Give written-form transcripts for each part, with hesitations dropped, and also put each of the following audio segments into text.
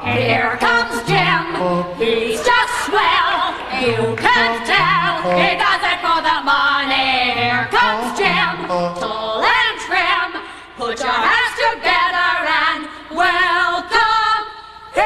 Here comes Jim, he's just swell, you can tell, he does it for the money. Here comes Jim, tall and trim, put your hands together and welcome him.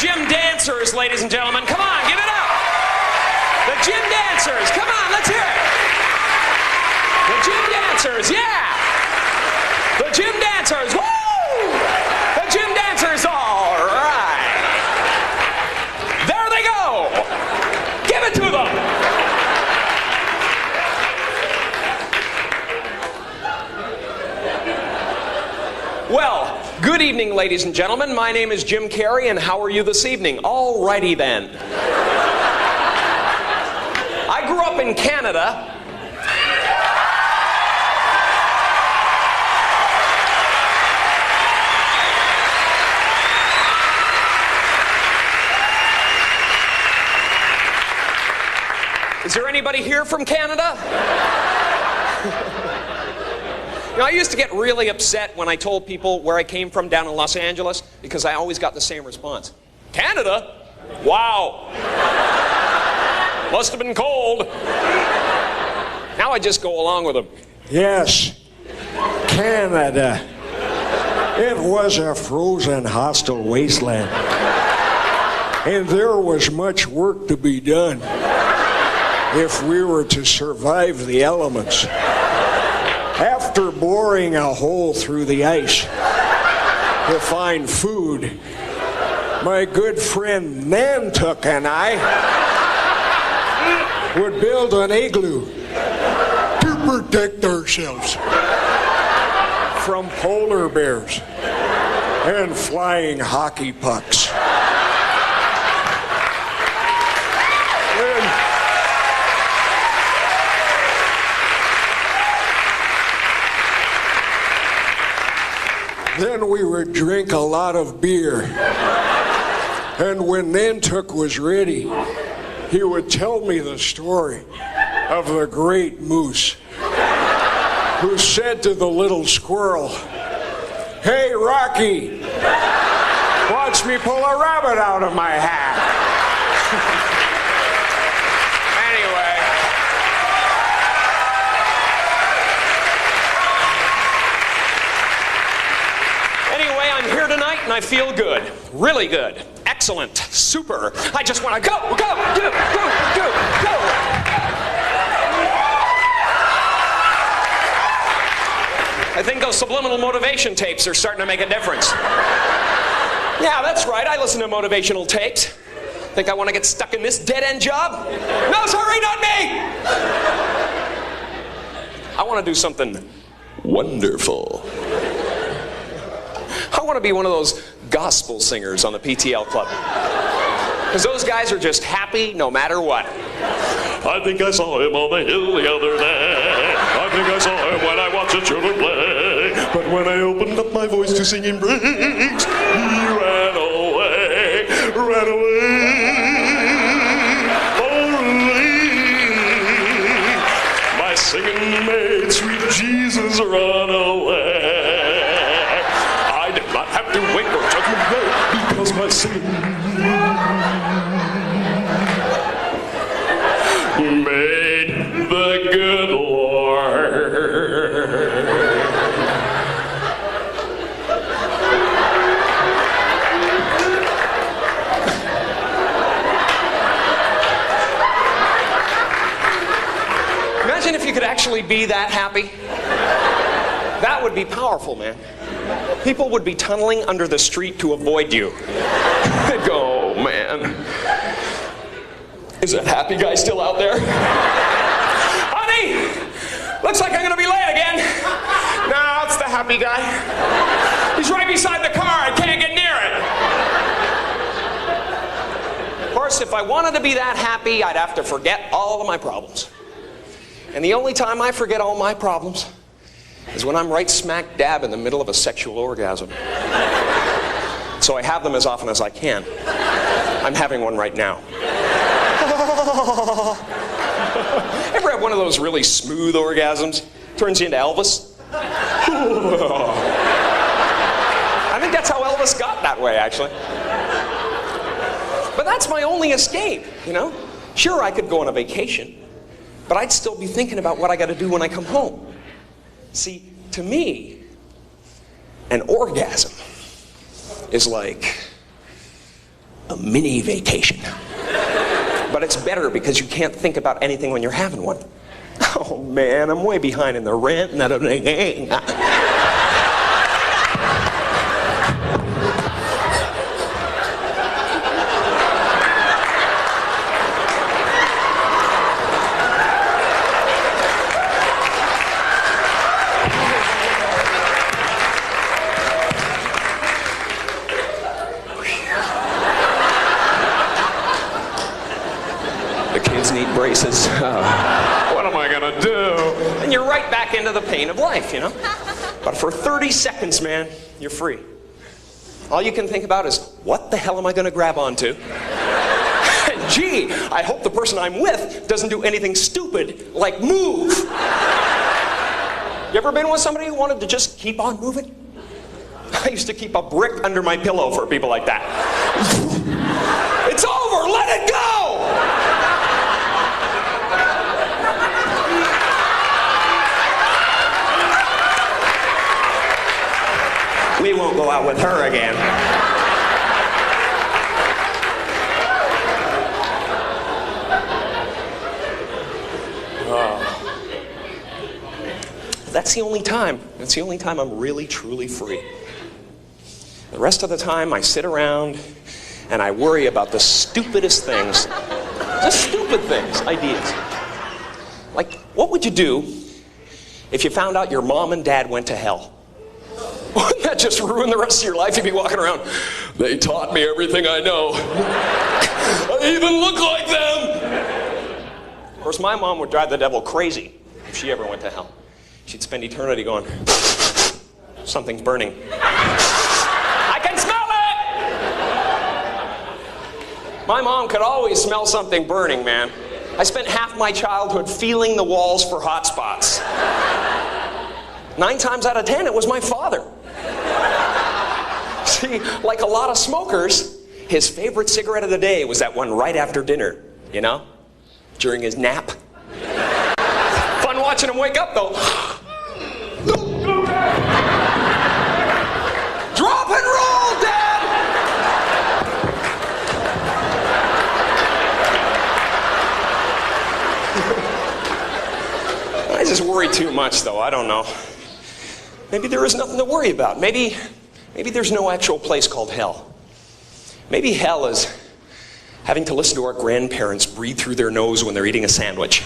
Gym dancers, ladies and gentlemen. Come on, give it up. The gym dancers. Come on, let's hear it. The gym dancers, yeah. The gym dancers, woo! The gym dancers, all right. There they go. Give it to them. Well, good evening, ladies and gentlemen. My name is Jim Carrey, and how are you this evening? All righty then. I grew up in Canada. Is there anybody here from Canada? You know, I used to get really upset when I told people where I came from down in Los Angeles because I always got the same response. Canada? Wow. Must have been cold. Now I just go along with them. Yes, Canada. It was a frozen, hostile wasteland. And there was much work to be done if we were to survive the elements. After boring a hole through the ice to find food, my good friend Nantuck and I would build an igloo to protect ourselves from polar bears and flying hockey pucks. Then we would drink a lot of beer. And when Nantuck was ready, he would tell me the story of the great moose who said to the little squirrel, "Hey, Rocky, watch me pull a rabbit out of my hat." Anyway, I'm here tonight and I feel good. Really good. Excellent. Super. I just want to go. I think those subliminal motivation tapes are starting to make a difference. Yeah, that's right. I listen to motivational tapes. Think I want to get stuck in this dead-end job? No, sorry, not me! I want to do something wonderful. I want to be one of those gospel singers on the PTL Club. Because those guys are just happy no matter what. I think I saw him on the hill the other day. I think I saw him when I watched the children play. But when I opened up my voice to sing in breaks, he ran away, ran away. My singing made sweet Jesus run away. I did not have to wait for judgment day because my singing made the good Lord. Imagine if you could actually be that happy. That would be powerful, man. People would be tunneling under the street to avoid you. They'd go, oh, man. Is that happy guy still out there? Honey, looks like I'm gonna be late again. No, it's the happy guy. He's right beside the car. I can't get near it. Of course, if I wanted to be that happy, I'd have to forget all of my problems. And the only time I forget all my problems is when I'm right smack dab in the middle of a sexual orgasm. So I have them as often as I can. I'm having one right now. Ever have one of those really smooth orgasms? Turns you into Elvis? I think that's how Elvis got that way, actually. But that's my only escape, you know? Sure, I could go on a vacation, but I'd still be thinking about what I got to do when I come home. See, to me, an orgasm is like a mini vacation. But it's better because you can't think about anything when you're having one. Oh man, I'm way behind in the rent. Need braces. What am I gonna do? And you're right back into the pain of life, you know? But for 30 seconds, man, you're free. All you can think about is, what the hell am I gonna grab onto? And gee, I hope the person I'm with doesn't do anything stupid like move. You ever been with somebody who wanted to just keep on moving? I used to keep a brick under my pillow for people like that. It's over, let it go! We won't go out with her again. That's the only time. That's the only time I'm really, truly free. The rest of the time, I sit around and I worry about the stupidest things. Just stupid things, ideas. Like, what would you do if you found out your mom and dad went to hell? Wouldn't that just ruin the rest of your life? You'd be walking around, they taught me everything I know. I even look like them. Of course, my mom would drive the devil crazy if she ever went to hell. She'd spend eternity going, something's burning. I can smell it! My mom could always smell something burning, man. I spent half my childhood feeling the walls for hot spots. 9 times out of 10, it was my father. See, like a lot of smokers, his favorite cigarette of the day was that one right after dinner, you know? During his nap. Fun watching him wake up, though. Drop and roll, Dad! I just worry too much, though. I don't know. Maybe there is nothing to worry about. Maybe there's no actual place called hell. Maybe hell is having to listen to our grandparents breathe through their nose when they're eating a sandwich.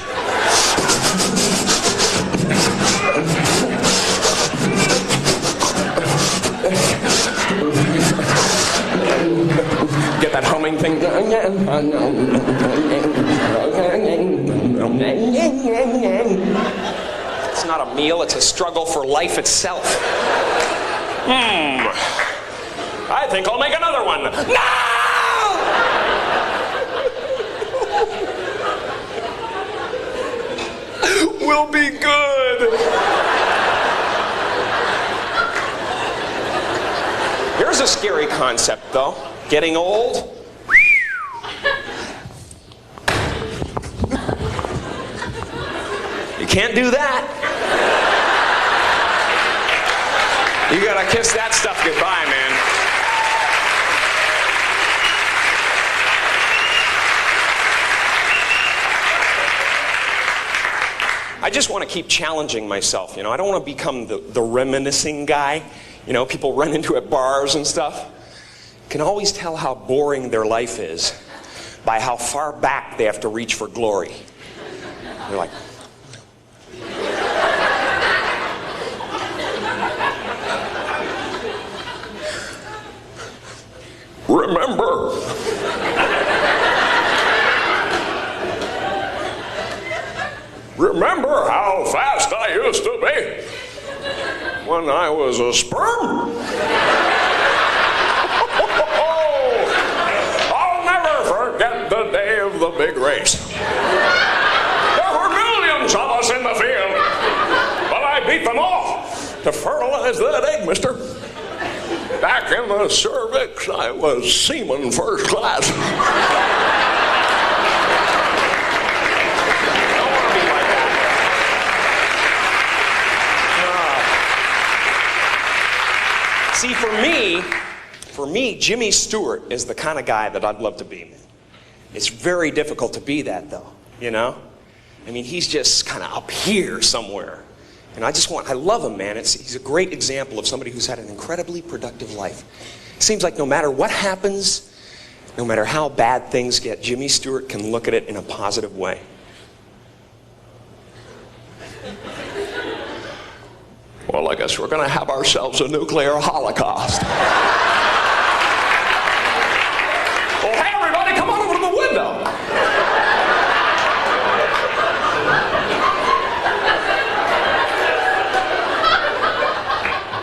Get that humming thing. It's not a meal, it's a struggle for life itself. I think I'll make another one. No! We'll be good. Here's a scary concept, though. Getting old. You can't do that. You gotta kiss that stuff goodbye, man. I just want to keep challenging myself, you know. I don't want to become the reminiscing guy, you know, people run into at bars and stuff. Can always tell how boring their life is by how far back they have to reach for glory. They're like, remember how fast I used to be when I was a sperm? I'll never forget the day of the big race. There were millions of us in the field, but I beat them all to fertilize that egg, mister. Back in the cervix, I was seaman first class. See, for me, Jimmy Stewart is the kind of guy that I'd love to be, man. It's very difficult to be that, though, you know? I mean, he's just kind of up here somewhere. And I love him, man. He's a great example of somebody who's had an incredibly productive life. It seems like no matter what happens, no matter how bad things get, Jimmy Stewart can look at it in a positive way. Well, I guess we're going to have ourselves a nuclear holocaust. Well, hey, everybody, come on over to the window.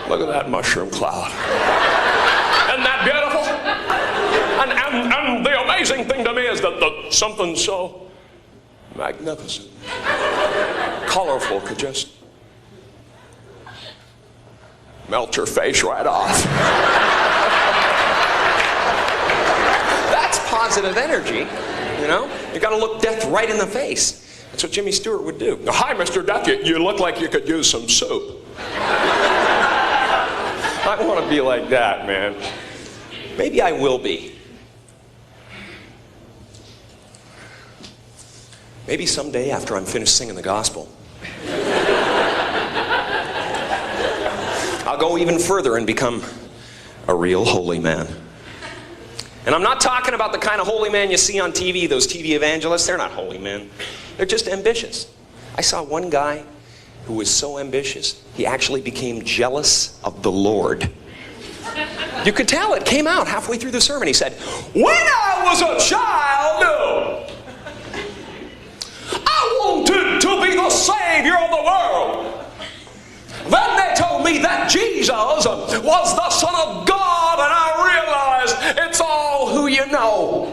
Look at that mushroom cloud. Isn't that beautiful? And the amazing thing to me is that something so magnificent, colorful could just melt your face right off. That's positive energy, you know? You gotta look death right in the face. That's what Jimmy Stewart would do. Hi, Mr. Death, you look like you could use some soup. I want to be like that, man. Maybe I will be. Maybe someday after I'm finished singing the gospel, I'll go even further and become a real holy man. And I'm not talking about the kind of holy man you see on TV, those TV evangelists. They're not holy men. They're just ambitious. I saw one guy who was so ambitious, he actually became jealous of the Lord. You could tell, it came out halfway through the sermon. He said, when I was a child, I wanted to be the Savior of the world. Then they told me that Jesus was the Son of God, and I realized it's all who you know.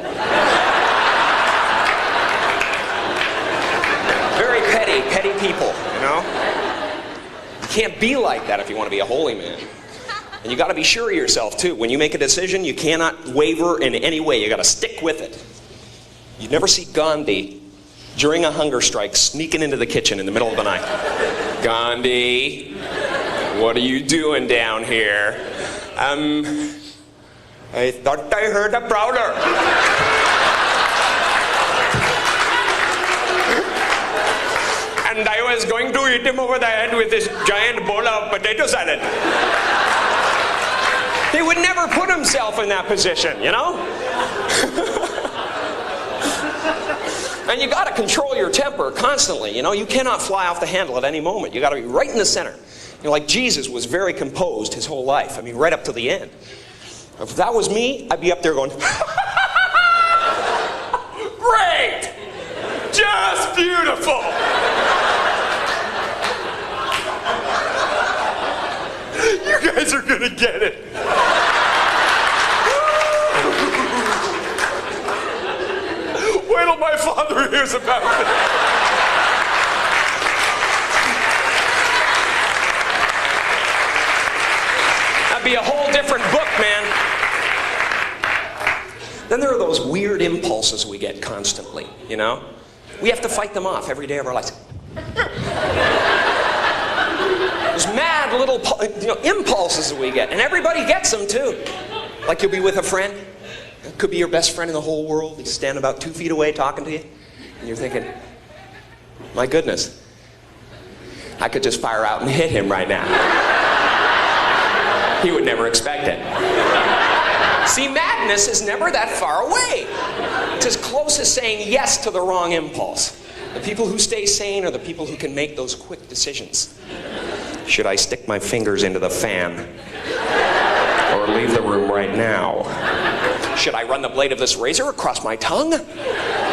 Very petty people, you know? You can't be like that if you want to be a holy man. And you got to be sure of yourself, too. When you make a decision, you cannot waver in any way. You got to stick with it. You never see Gandhi during a hunger strike sneaking into the kitchen in the middle of the night. Gandhi, what are you doing down here? I thought I heard a prowler. And I was going to hit him over the head with this giant bowl of potato salad. He would never put himself in that position, you know? And you got to control your temper constantly, you know? You cannot fly off the handle at any moment. You got to be right in the center. You know, like Jesus was very composed his whole life. I mean, right up to the end. If that was me, I'd be up there going, great! Just beautiful! You guys are gonna get it. Wait till my father hears about it. That'd be a whole different book, man. Then there are those weird impulses we get constantly, you know? We have to fight them off every day of our lives. Those mad little impulses that we get. And everybody gets them, too. Like you'll be with a friend. It could be your best friend in the whole world. He's standing about 2 feet away talking to you. And you're thinking, my goodness, I could just fire out and hit him right now. He would never expect it. See, madness is never that far away. It's as close as saying yes to the wrong impulse. The people who stay sane are the people who can make those quick decisions. Should I stick my fingers into the fan? Or leave the room right now? Should I run the blade of this razor across my tongue?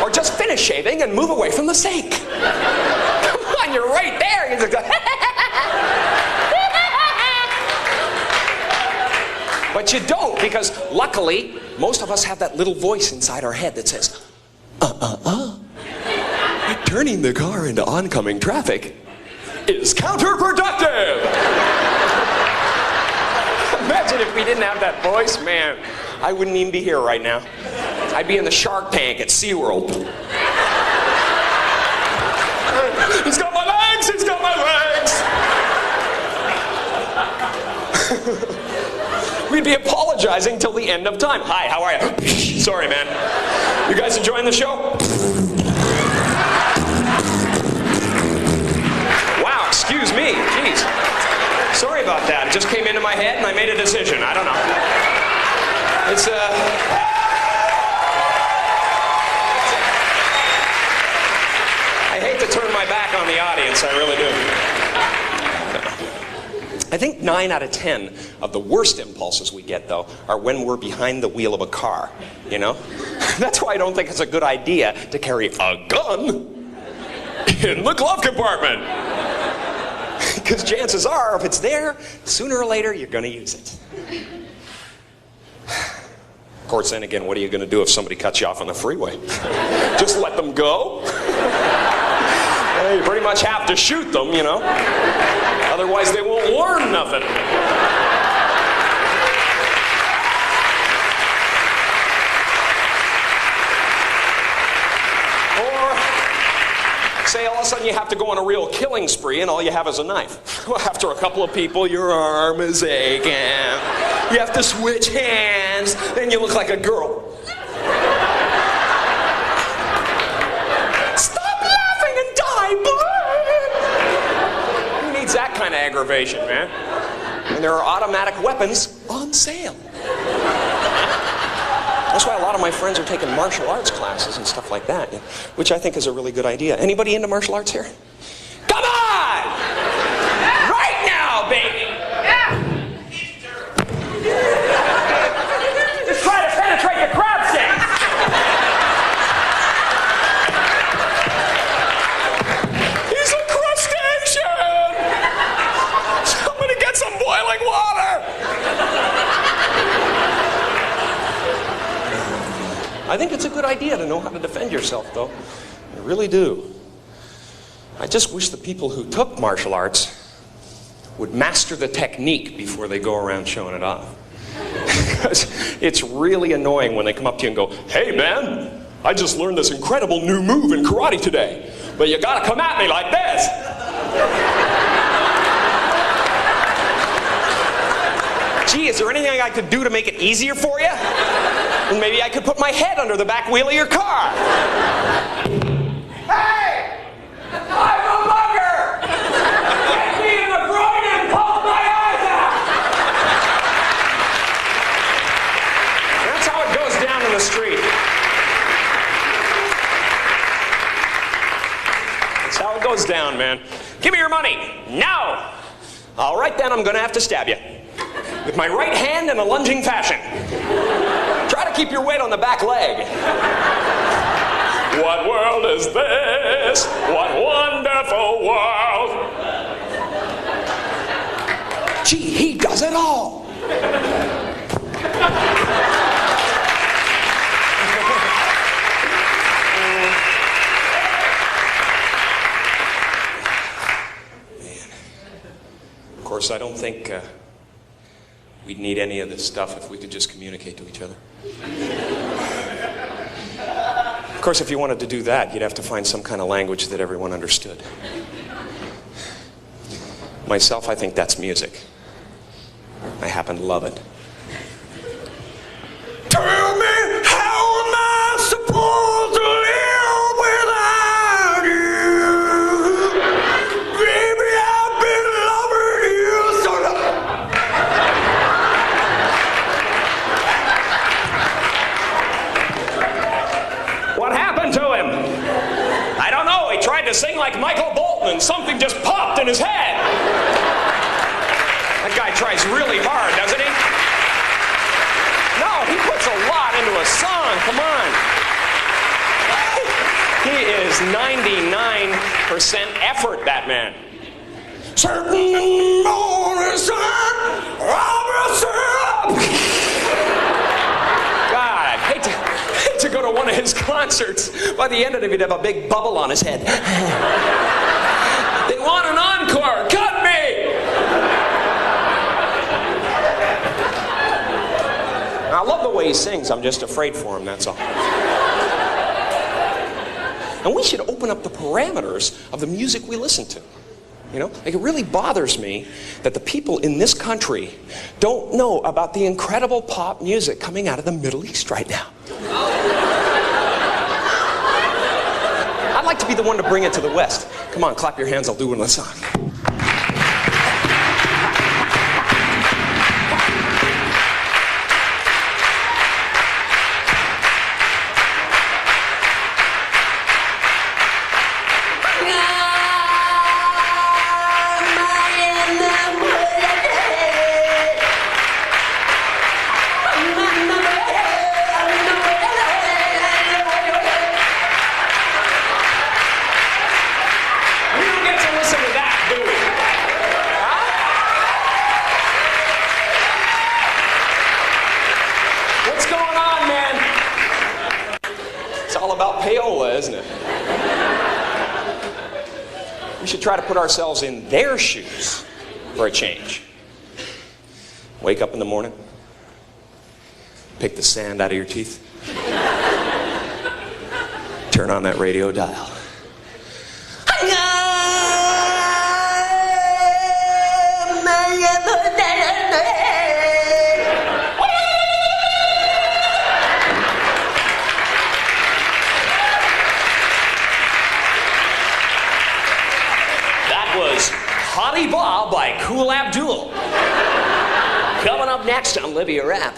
Or just finish shaving and move away from the sink? Come on, you're right there. You just go, but you don't, because luckily, most of us have that little voice inside our head that says, turning the car into oncoming traffic is counterproductive. Imagine if we didn't have that voice, man. I wouldn't even be here right now. I'd be in the Shark Tank at SeaWorld. He's got my legs! He's got my legs! We'd be apologizing till the end of time. Hi, how are you? Sorry, man. You guys enjoying the show? Wow, excuse me. Jeez. Sorry about that. It just came into my head and I made a decision. I don't know. It's, I hate to turn my back on the audience. I really do. I think 9 out of 10 of the worst impulses we get, though, are when we're behind the wheel of a car, you know? That's why I don't think it's a good idea to carry a gun in the glove compartment. Because chances are, if it's there, sooner or later, you're going to use it. Of course, then again, what are you going to do if somebody cuts you off on the freeway? Just let them go? You pretty much have to shoot them, you know? Otherwise, they won't learn nothing. Or, say all of a sudden you have to go on a real killing spree and all you have is a knife. Well, after a couple of people, your arm is aching. You have to switch hands. Then you look like a girl. That kind of aggravation, man. And there are automatic weapons on sale. That's why a lot of my friends are taking martial arts classes and stuff like that, which I think is a really good idea. Anybody into martial arts here? Come on! Right now, baby! Just try to penetrate the crowd stance. Some boiling water! I think it's a good idea to know how to defend yourself, though. I really do. I just wish the people who took martial arts would master the technique before they go around showing it off. Because it's really annoying when they come up to you and go, "Hey, man, I just learned this incredible new move in karate today, but you gotta come at me like this." Gee, is there anything I could do to make it easier for you? And maybe I could put my head under the back wheel of your car. Hey! I'm a mugger! Get me in the groin and poke my eyes out! That's how it goes down in the street. That's how it goes down, man. Give me your money. No! All right, then, I'm gonna have to stab you. With my right hand in a lunging fashion. Try to keep your weight on the back leg. What world is this? What wonderful world. Gee, he does it all. Man. Of course, I don't think we'd need any of this stuff if we could just communicate to each other. Of course, if you wanted to do that, you'd have to find some kind of language that everyone understood. Myself, I think that's music. I happen to love it. Tell me, how am I supposed to live without you? Baby, I to sing like Michael Bolton and something just popped in his head. That guy tries really hard, doesn't he? No, he puts a lot into a song. Come on. He is 99% effort, that man. Certain morning sun, God, I'd hate to go to one of his concerts. By the end of it, he'd have a big bubble on his head. They want an encore. Cut me! I love the way he sings. I'm just afraid for him, that's all. And we should open up the parameters of the music we listen to. You know, like, it really bothers me that the people in this country don't know about the incredible pop music coming out of the Middle East right now. I'd like to be the one to bring it to the West. Come on, clap your hands, I'll do one last song. Isn't it? We should try to put ourselves in their shoes for a change. Wake up in the morning, pick the sand out of your teeth, turn on that radio dial. Hottie Bob by Cool Abdul. Coming up next on Livia Rap,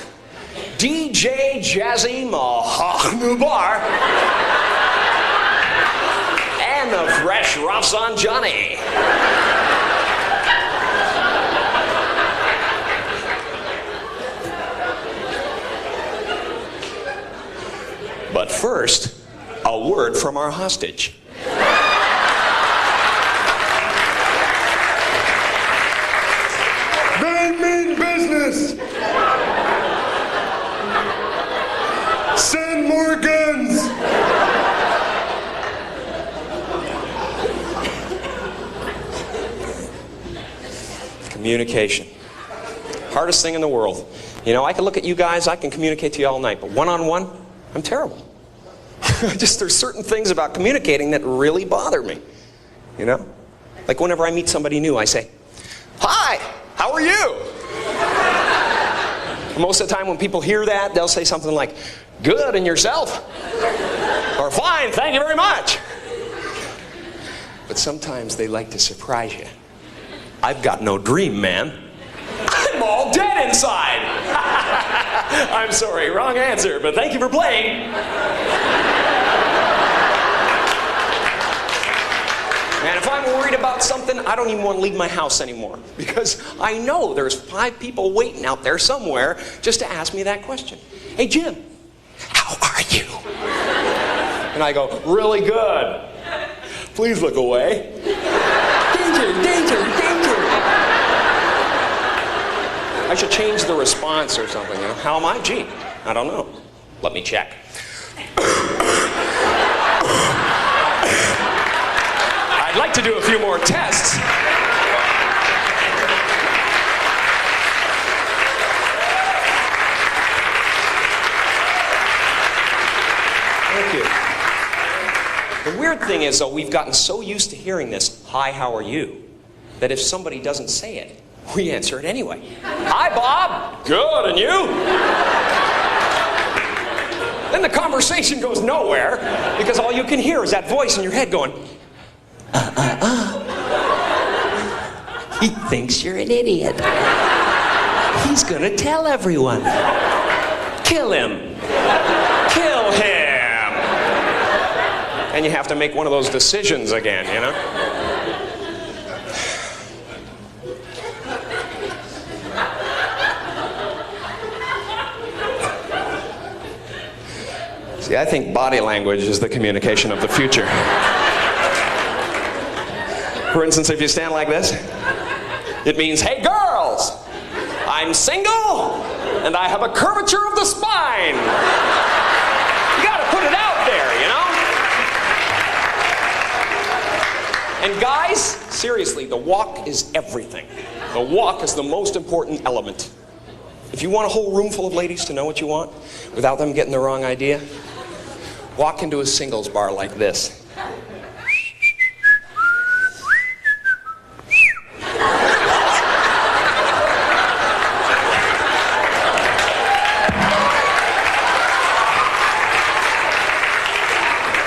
DJ Jazzy Mahanubar and the Fresh Rafsan Johnny. But first, a word from our hostage. Send more guns! Communication. Hardest thing in the world. You know, I can look at you guys, I can communicate to you all night, but one-on-one, I'm terrible. There's certain things about communicating that really bother me. You know? Like whenever I meet somebody new, I say, "Hi, how are you?" Most of the time when people hear that, they'll say something like, "Good, and yourself?" Or "Fine, thank you very much." But sometimes they like to surprise you. "I've got no dream, man. I'm all dead inside." I'm sorry, wrong answer, but thank you for playing. And if I'm worried about something, I don't even want to leave my house anymore. Because I know there's 5 people waiting out there somewhere just to ask me that question. "Hey, Jim, how are you?" And I go, "Really good. Please look away. Danger, danger, danger." I should change the response or something. You know? How am I? Gee, I don't know. Let me check. I'd like to do a few more tests. Thank you. The weird thing is, though, we've gotten so used to hearing this, "Hi, how are you?" that if somebody doesn't say it, we answer it anyway. "Hi, Bob. Good, and you?" Then the conversation goes nowhere because all you can hear is that voice in your head going, He thinks you're an idiot. He's gonna tell everyone. Kill him. Kill him. then you have to make one of those decisions again, you know? See, I think body language is the communication of the future. For instance, if you stand like this, it means, hey girls, I'm single and I have a curvature of the spine. You gotta put it out there, you know? And guys, seriously, the walk is everything. The walk is the most important element. If you want a whole room full of ladies to know what you want without them getting the wrong idea, walk into a singles bar like this.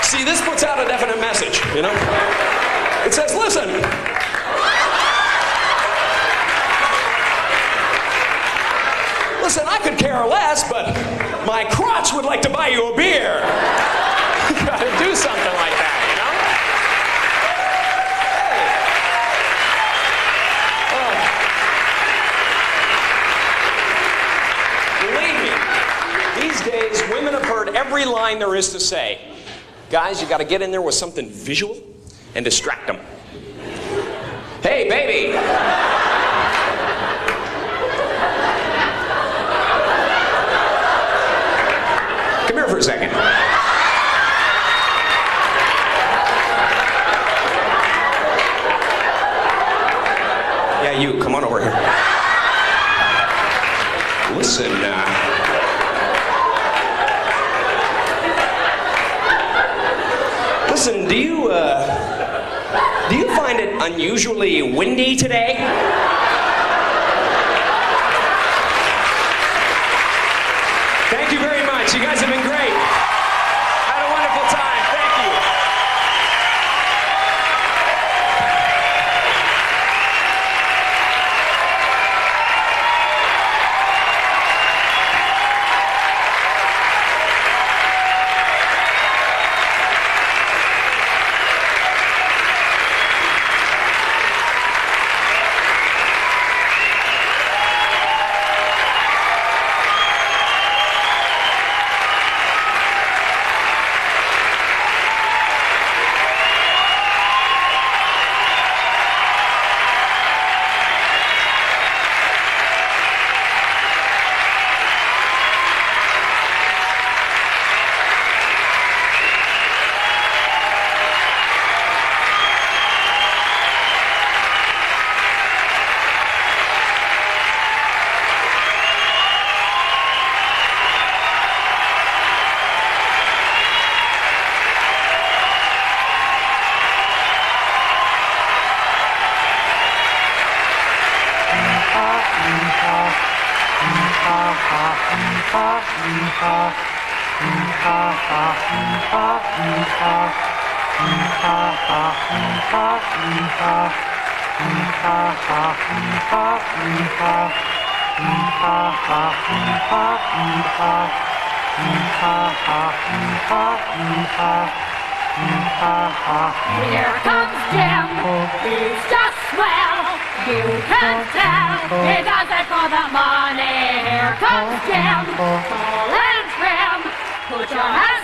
See, this puts out a definite message, you know? It says, listen, I could care less, but my crotch would like to buy you a beer. You gotta do something like that, you know? Hey. Believe me, these days, women have heard every line there is to say. Guys, you gotta get in there with something visual and distract them. Hey, baby. Come here for a second. Yeah, you, come on over here. Listen, listen, do you find it unusually windy today? Thank you very much. You guys have been great. Had a wonderful time. Thank you. Here comes Jim, he's just swell. You can tell he does it for the money. Here comes Jim, tall and trim. Put your hands